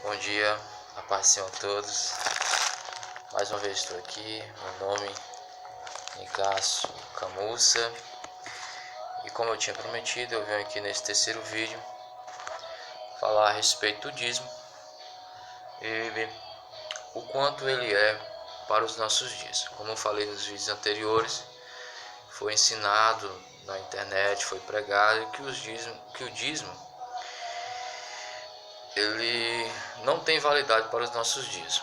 Bom dia, a paz do Senhor a todos. Mais uma vez estou aqui, meu nome é Nicásio Camussa. E como eu tinha prometido, eu venho aqui nesse terceiro vídeo falar a respeito do dízimo e o quanto ele é para os nossos dias. Como eu falei nos vídeos anteriores, foi ensinado na internet, foi pregado que o dízimo ele não tem validade para os nossos dias.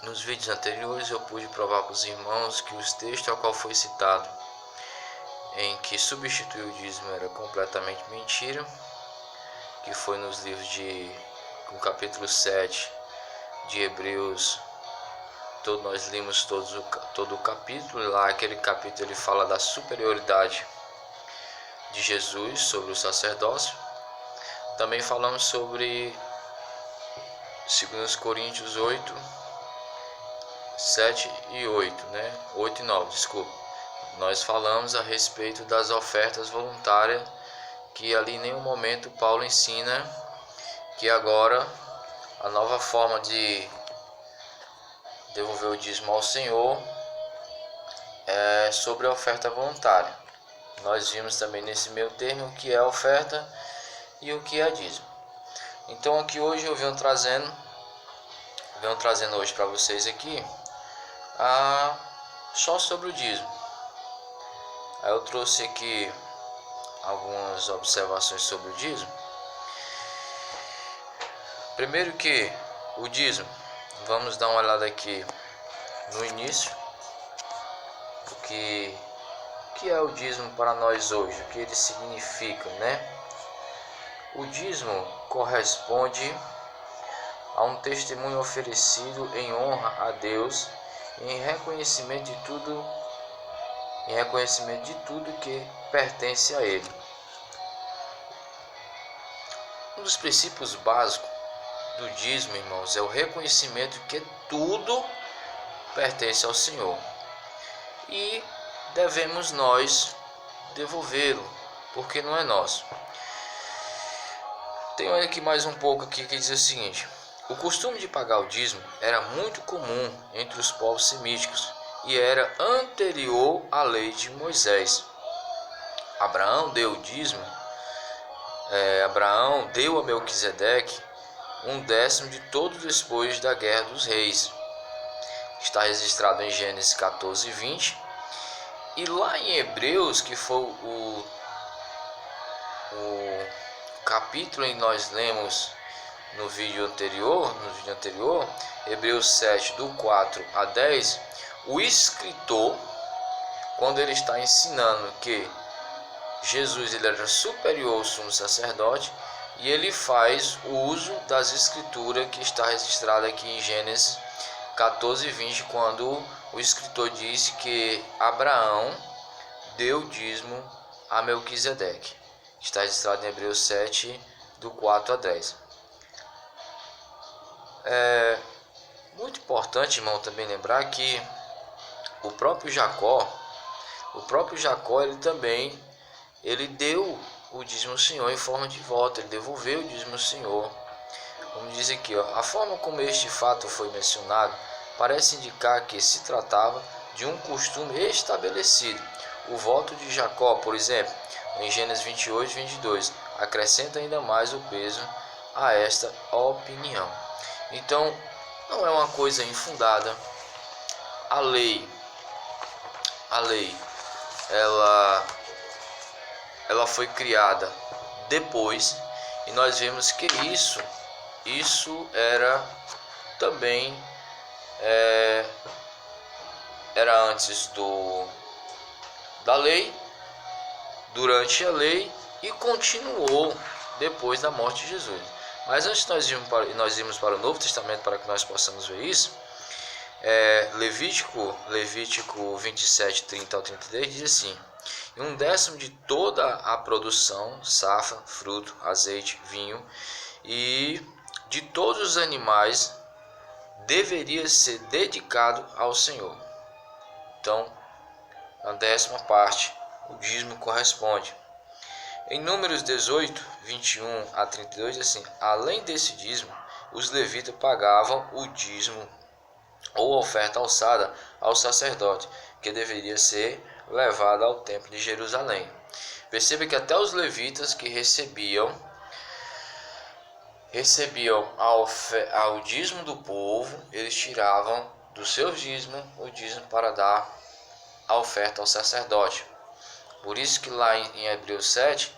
Nos vídeos anteriores eu pude provar para os irmãos que os textos ao qual foi citado em que substituiu o dízimo era completamente mentira, que foi nos livros no capítulo 7 de Hebreus. Nós lemos todo o capítulo, e lá aquele capítulo ele fala da superioridade de Jesus sobre o sacerdócio. Também falamos sobre 2 Coríntios 8, 7 e 8, 8 e 9, desculpa. Nós falamos a respeito das ofertas voluntárias, que ali em nenhum momento Paulo ensina que agora a nova forma de devolver o dízimo ao Senhor é sobre a oferta voluntária. Nós vimos também nesse meio termo o que é oferta e o que é dízimo. Então aqui hoje eu venho trazendo hoje para vocês aqui só sobre o dízimo. Aí eu trouxe aqui algumas observações sobre o dízimo. Primeiro que o dízimo, vamos dar uma olhada aqui no início, o que é o dízimo para nós hoje, o que ele significa, O dízimo corresponde a um testemunho oferecido em honra a Deus, em reconhecimento de tudo que pertence a Ele. Um dos princípios básicos do dízimo, irmãos, é o reconhecimento que tudo pertence ao Senhor e devemos nós devolvê-lo, porque não é nosso. Tenho aqui mais um pouco aqui que diz o seguinte: o costume de pagar o dízimo era muito comum entre os povos semíticos e era anterior à lei de Moisés. Abraão deu o dízimo. Abraão deu a Melquisedeque 1/10 de todos depois da guerra dos reis. Está registrado em Gênesis 14:20. E lá em Hebreus, que foi o capítulo em que nós lemos no vídeo anterior, Hebreus 7, do 4 a 10, o escritor, quando ele está ensinando que Jesus ele era superior ao sumo sacerdote, e ele faz o uso das escrituras que está registrada aqui em Gênesis 14:20, quando o escritor disse que Abraão deu dízimo a Melquisedeque. Está registrado em Hebreus 7, do 4 a 10. É muito importante, irmão, também lembrar que o próprio Jacó, ele deu o dízimo ao Senhor em forma de volta, ele devolveu o dízimo ao Senhor. Como diz aqui, a forma como este fato foi mencionado parece indicar que se tratava de um costume estabelecido. O voto de Jacó, por exemplo, em Gênesis 28:22, acrescenta ainda mais o peso a esta opinião. Então, não é uma coisa infundada. A lei, ela foi criada depois, e nós vemos que isso era também era antes da lei, durante a lei e continuou depois da morte de Jesus. Mas antes nós irmos para o Novo Testamento para que nós possamos ver isso, Levítico 27:30 ao 33 diz assim: e 1/10 de toda a produção, safra, fruto, azeite, vinho e de todos os animais deveria ser dedicado ao Senhor. Então, a 10ª parte, o dízimo corresponde. Em Números 18:21 a 32, assim: além desse dízimo, os levitas pagavam o dízimo ou oferta alçada ao sacerdote, que deveria ser levada ao templo de Jerusalém. Perceba que até os levitas que recebiam o dízimo do povo, eles tiravam do seu dízimo o dízimo para dar a oferta ao sacerdote. Por isso que lá em Hebreus 7,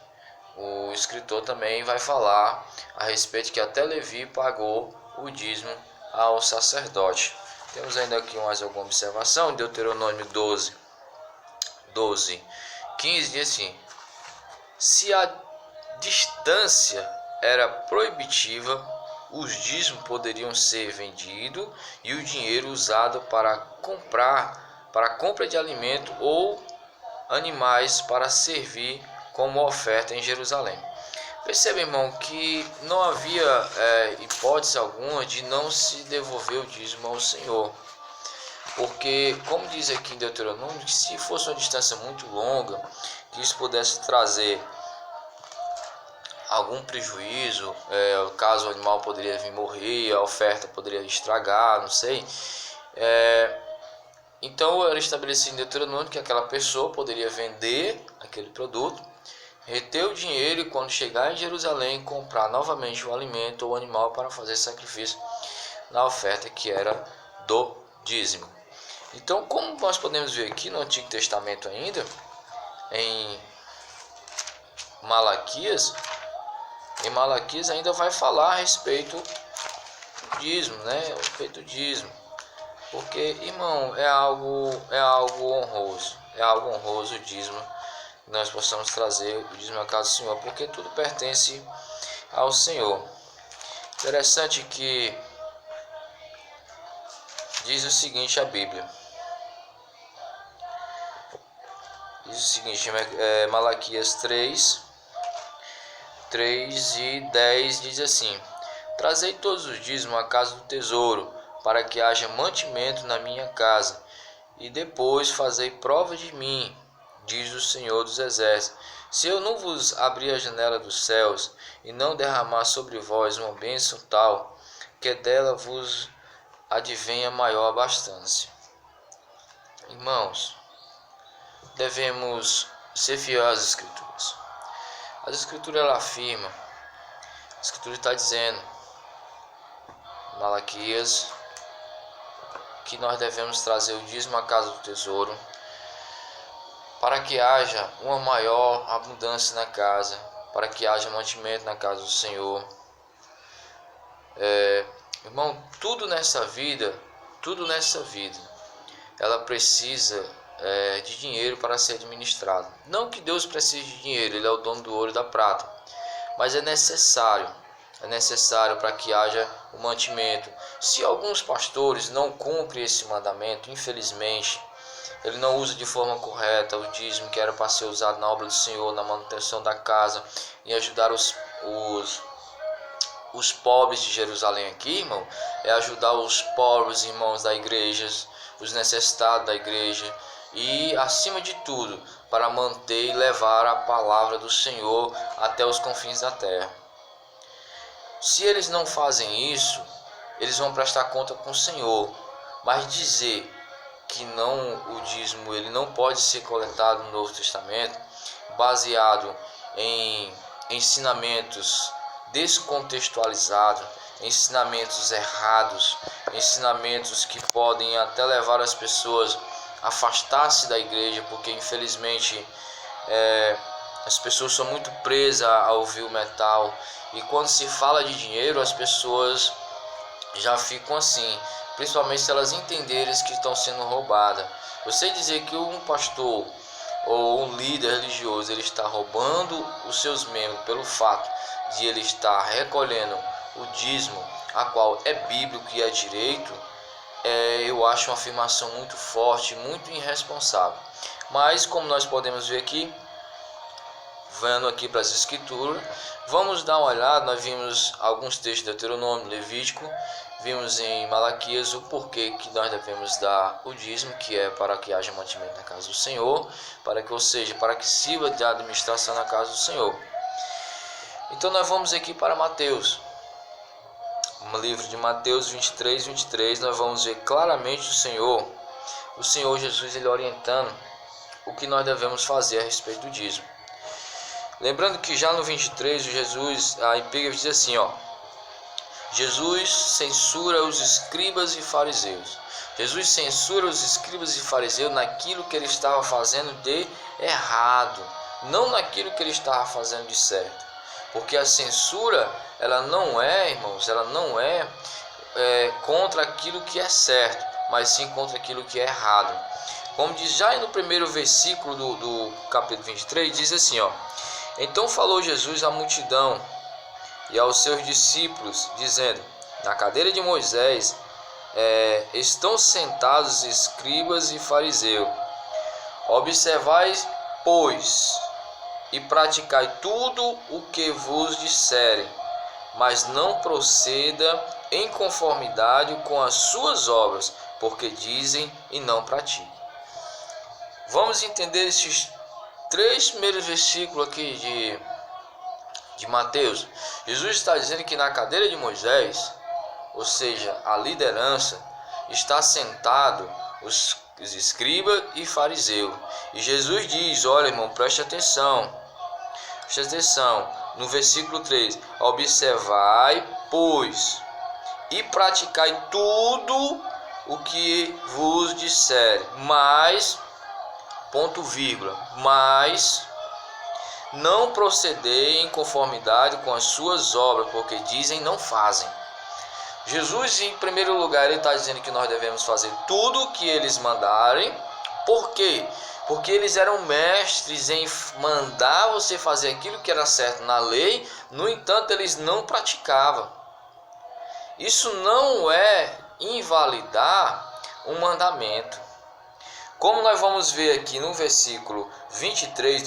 o escritor também vai falar a respeito que até Levi pagou o dízimo ao sacerdote. Temos ainda aqui mais alguma observação. Em Deuteronômio 15 diz assim: se a distância era proibitiva, os dízimos poderiam ser vendidos e o dinheiro usado para compra de alimento ou animais para servir como oferta em Jerusalém. Perceba, irmão, que não havia hipótese alguma de não se devolver o dízimo ao Senhor. Porque, como diz aqui em Deuteronômio, que se fosse uma distância muito longa, que isso pudesse trazer algum prejuízo, caso o animal poderia vir morrer, a oferta poderia estragar, não sei. Então era estabelecido em Deuteronômio que aquela pessoa poderia vender aquele produto, reter o dinheiro e quando chegar em Jerusalém comprar novamente o alimento ou o animal para fazer sacrifício na oferta que era do dízimo. Então, como nós podemos ver aqui no Antigo Testamento ainda, em Malaquias ainda vai falar a respeito do dízimo, né? A respeito do dízimo. Porque, irmão, é algo honroso. É algo honroso o dízimo. Nós possamos trazer o dízimo à casa do Senhor, porque tudo pertence ao Senhor. Interessante que diz o seguinte a Bíblia. Diz o seguinte, Malaquias 3 e 10 diz assim: trazei todos os dízimos à casa do tesouro, para que haja mantimento na minha casa, e depois fazei prova de mim, diz o Senhor dos Exércitos, se eu não vos abrir a janela dos céus, e não derramar sobre vós uma bênção tal, que dela vos advenha maior abastança. Irmãos, devemos ser fiéis às Escrituras. A Escritura ela afirma, a Escritura está dizendo, Malaquias, que nós devemos trazer o dízimo à casa do tesouro, para que haja uma maior abundância na casa, para que haja mantimento na casa do Senhor. Irmão, tudo nessa vida, ela precisa de dinheiro para ser administrado. Não que Deus precise de dinheiro, Ele é o dono do ouro e da prata, mas é necessário para que haja o mantimento. Se alguns pastores não cumprem esse mandamento, infelizmente, ele não usa de forma correta o dízimo que era para ser usado na obra do Senhor, na manutenção da casa, e ajudar os pobres de Jerusalém aqui, irmão, é ajudar os pobres irmãos da igreja, os necessitados da igreja, e acima de tudo, para manter e levar a palavra do Senhor até os confins da terra. Se eles não fazem isso, eles vão prestar conta com o Senhor, mas dizer que o dízimo ele não pode ser coletado no Novo Testamento, baseado em ensinamentos descontextualizados, ensinamentos errados, ensinamentos que podem até levar as pessoas a afastar-se da igreja, porque infelizmente as pessoas são muito presas a ouvir o metal, e quando se fala de dinheiro as pessoas já ficam assim, principalmente se elas entenderem que estão sendo roubadas. Você dizer que um pastor ou um líder religioso ele está roubando os seus membros pelo fato de ele estar recolhendo o dízimo, a qual é bíblico e é direito, eu acho uma afirmação muito forte, muito irresponsável. Mas como nós podemos ver aqui, vendo aqui para as Escrituras, vamos dar uma olhada. Nós vimos alguns textos de Deuteronômio, Levítico, vimos em Malaquias o porquê que nós devemos dar o dízimo, que é para que haja mantimento na casa do Senhor, para que sirva de administração na casa do Senhor. Então nós vamos aqui para Mateus no livro de Mateus 23, nós vamos ver claramente o Senhor Jesus, ele orientando o que nós devemos fazer a respeito do dízimo. Lembrando que já no 23, a epígrafe diz assim, Jesus censura os escribas e fariseus. Jesus censura os escribas e fariseus naquilo que ele estava fazendo de errado, não naquilo que ele estava fazendo de certo. Porque a censura, ela não é, irmãos, ela não é contra aquilo que é certo, mas sim contra aquilo que é errado. Como diz já no primeiro versículo do capítulo 23, diz assim, então falou Jesus à multidão e aos seus discípulos, dizendo, na cadeira de Moisés estão sentados escribas e fariseus. Observai, pois, e praticai tudo o que vos disserem, mas não proceda em conformidade com as suas obras, porque dizem e não praticam. Vamos entender esses 3 primeiros versículos aqui de Mateus. Jesus está dizendo que na cadeira de Moisés, ou seja, a liderança, está sentado os escribas e fariseus. E Jesus diz, olha, irmão, preste atenção, no versículo 3, observai, pois, e praticai tudo o que vos disserem, mas, mas não procedei em conformidade com as suas obras, porque dizem não fazem. Jesus, em primeiro lugar, ele está dizendo que nós devemos fazer tudo o que eles mandarem. Por quê? Porque eles eram mestres em mandar você fazer aquilo que era certo na lei, no entanto, eles não praticavam. Isso não é invalidar um mandamento. Como nós vamos ver aqui no versículo 23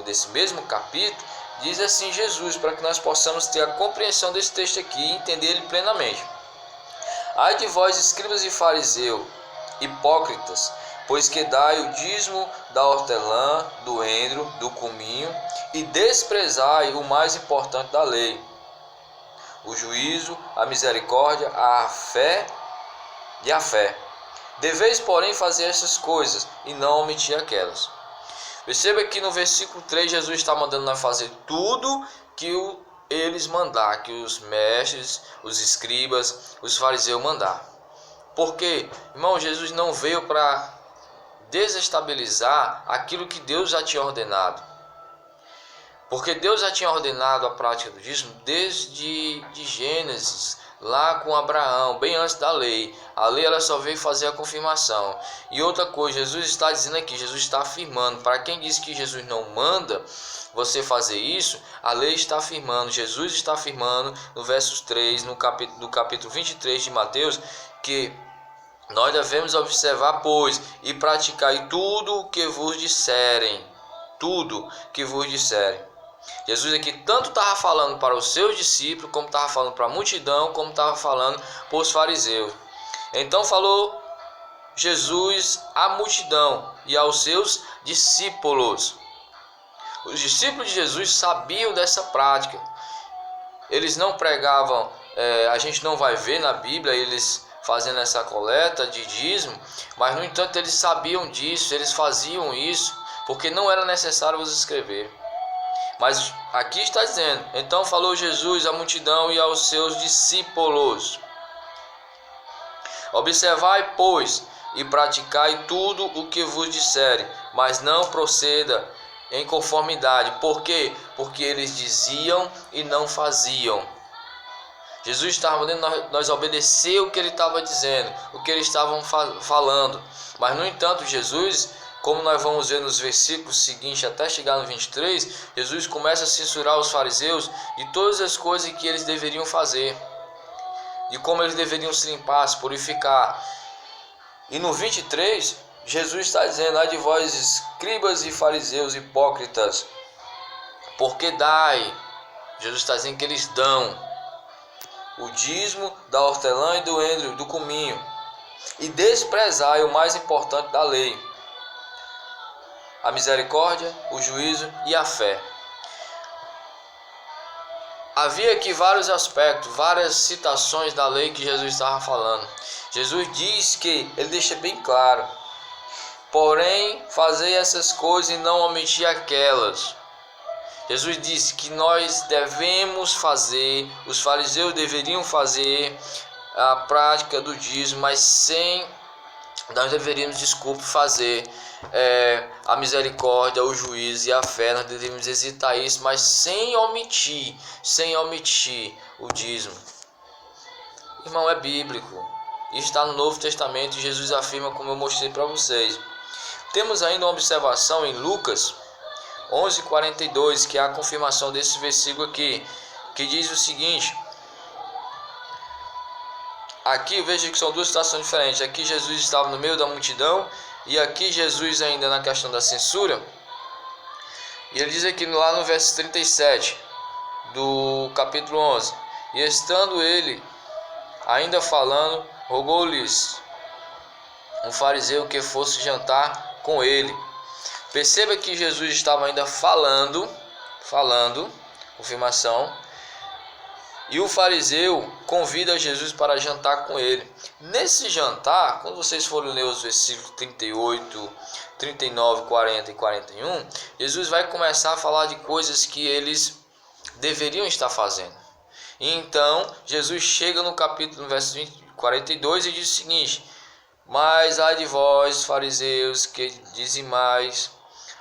desse mesmo capítulo, diz assim Jesus, para que nós possamos ter a compreensão desse texto aqui e entender ele plenamente. Ai de vós, escribas e fariseus, hipócritas, pois que dai o dízimo da hortelã, do endro, do cominho, e desprezai o mais importante da lei, o juízo, a misericórdia, a fé e a fé. Deveis, porém, fazer essas coisas e não omitir aquelas. Perceba que no versículo 3 Jesus está mandando nós fazer tudo que eles mandar, que os mestres, os escribas, os fariseus mandar. Por quê? Irmão, Jesus não veio para desestabilizar aquilo que Deus já tinha ordenado. Porque Deus já tinha ordenado a prática do dízimo desde Gênesis, lá com Abraão, bem antes da lei. A lei ela só veio fazer a confirmação. E outra coisa, Jesus está dizendo aqui, Jesus está afirmando, para quem diz que Jesus não manda você fazer isso, a lei está afirmando, Jesus está afirmando no versos 3, do capítulo 23 de Mateus, que nós devemos observar, pois, e praticar tudo o que vos disserem. Tudo que vos disserem. Jesus aqui tanto estava falando para os seus discípulos, como estava falando para a multidão, como estava falando para os fariseus. Então falou Jesus à multidão e aos seus discípulos. Os discípulos de Jesus sabiam dessa prática. Eles não pregavam, a gente não vai ver na Bíblia eles fazendo essa coleta de dízimo, mas no entanto eles sabiam disso, eles faziam isso, porque não era necessário os escrever. Mas aqui está dizendo, então falou Jesus à multidão e aos seus discípulos. Observai, pois, e praticai tudo o que vos disserem, mas não proceda em conformidade. Por quê? Porque eles diziam e não faziam. Jesus estava mandando nós obedecer o que ele estava dizendo, o que eles estavam falando. Mas no entanto, Jesus, como nós vamos ver nos versículos seguintes, até chegar no 23, Jesus começa a censurar os fariseus de todas as coisas que eles deveriam fazer, de como eles deveriam se limpar, se purificar. E no 23, Jesus está dizendo, ai de vós, escribas e fariseus hipócritas, porque dai, Jesus está dizendo que eles dão o dízimo da hortelã e do endro, do cominho, e desprezai o mais importante da lei, a misericórdia, o juízo e a fé. havia aqui vários aspectos, várias citações da lei que Jesus estava falando. Jesus diz que, ele deixa bem claro: porém, fazei essas coisas e não omitir aquelas. Jesus disse que nós devemos fazer, os fariseus deveriam fazer a prática do dízimo, mas nós deveríamos, fazer a misericórdia, o juízo e a fé. Nós deveríamos exercitar isso, mas sem omitir o dízimo. Irmão, é bíblico. Isso está no Novo Testamento e Jesus afirma, como eu mostrei para vocês. Temos ainda uma observação em Lucas 11:42, que é a confirmação desse versículo aqui, que diz o seguinte. Aqui veja que são duas situações diferentes. Aqui Jesus estava no meio da multidão, e aqui Jesus ainda na questão da censura. E ele diz aqui lá no verso 37 do capítulo 11: e estando ele ainda falando, rogou-lhes um fariseu que fosse jantar com ele. Perceba que Jesus estava ainda falando, confirmação, e o fariseu convida Jesus para jantar com ele. Nesse jantar, quando vocês forem ler os versículos 38, 39, 40 e 41, Jesus vai começar a falar de coisas que eles deveriam estar fazendo. E então, Jesus chega no verso 42 e diz o seguinte: mas ai de vós, fariseus, que dizimais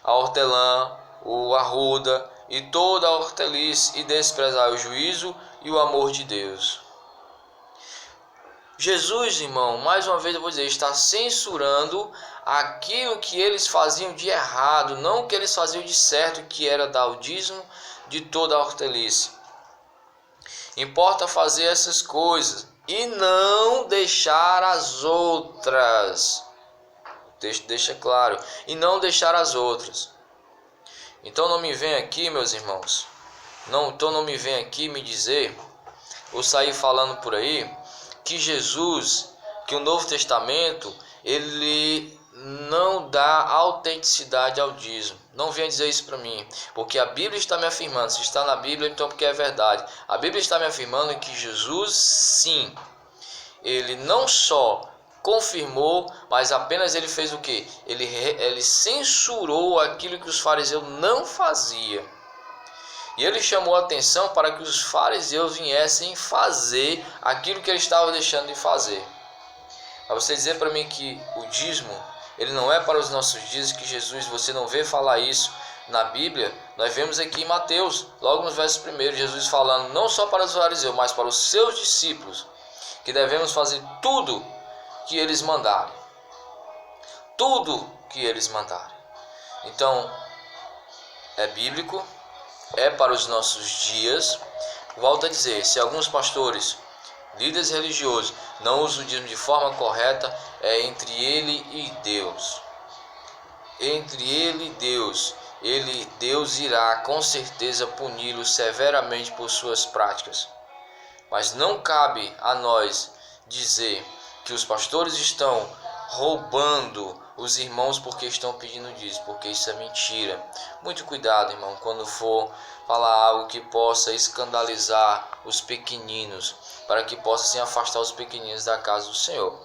a hortelã, o arruda e toda a horteliça, e desprezai o juízo e o amor de Deus. Jesus, irmão, mais uma vez eu vou dizer, está censurando aquilo que eles faziam de errado, não o que eles faziam de certo, que era dar o dízimo de toda a horteliça. Importa fazer essas coisas e não deixar as outras. O texto deixa claro: e não deixar as outras. Então não me vem aqui, meus irmãos, não me vem aqui me dizer, ou sair falando por aí, que Jesus, que o Novo Testamento, ele não dá autenticidade ao dízimo. Não venha dizer isso para mim, porque a Bíblia está me afirmando. Se está na Bíblia, então porque é verdade. A Bíblia está me afirmando que Jesus, sim, ele não só confirmou, mas apenas ele fez o quê? Ele censurou aquilo que os fariseus não faziam. E ele chamou a atenção para que os fariseus viessem fazer aquilo que ele estava deixando de fazer. Para você dizer para mim que o dízimo, ele não é para os nossos dias, que Jesus, você não vê falar isso na Bíblia. Nós vemos aqui em Mateus, logo nos versos 1, Jesus falando não só para os fariseus, mas para os seus discípulos, que devemos fazer tudo que eles mandarem. Tudo que eles mandarem. Então, é bíblico, é para os nossos dias. Volto a dizer, se alguns pastores, líderes religiosos, não usam o dízimo de forma correta, é entre ele e Deus. Entre ele e Deus. Deus irá com certeza puni-lo severamente por suas práticas. Mas não cabe a nós dizer que os pastores estão roubando os irmãos porque estão pedindo dízimo, porque isso é mentira. Muito cuidado, irmão, quando for falar algo que possa escandalizar os pequeninos, para que possa se afastar os pequeninos da casa do Senhor.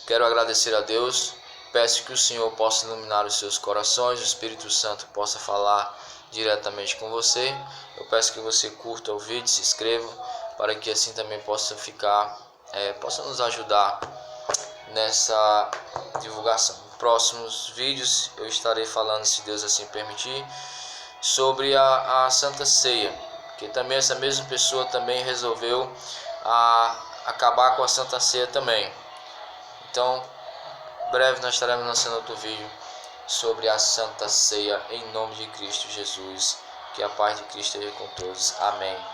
Quero agradecer a Deus, peço que o Senhor possa iluminar os seus corações, o Espírito Santo possa falar diretamente com você. Eu peço que você curta o vídeo, se inscreva, para que assim também possa possa nos ajudar nessa divulgação. Em próximos vídeos eu estarei falando, se Deus assim permitir, sobre a Santa Ceia, que também essa mesma pessoa também resolveu acabar com a Santa Ceia também. Então, breve nós estaremos lançando outro vídeo sobre a Santa Ceia, em nome de Cristo Jesus. Que a paz de Cristo esteja com todos. Amém.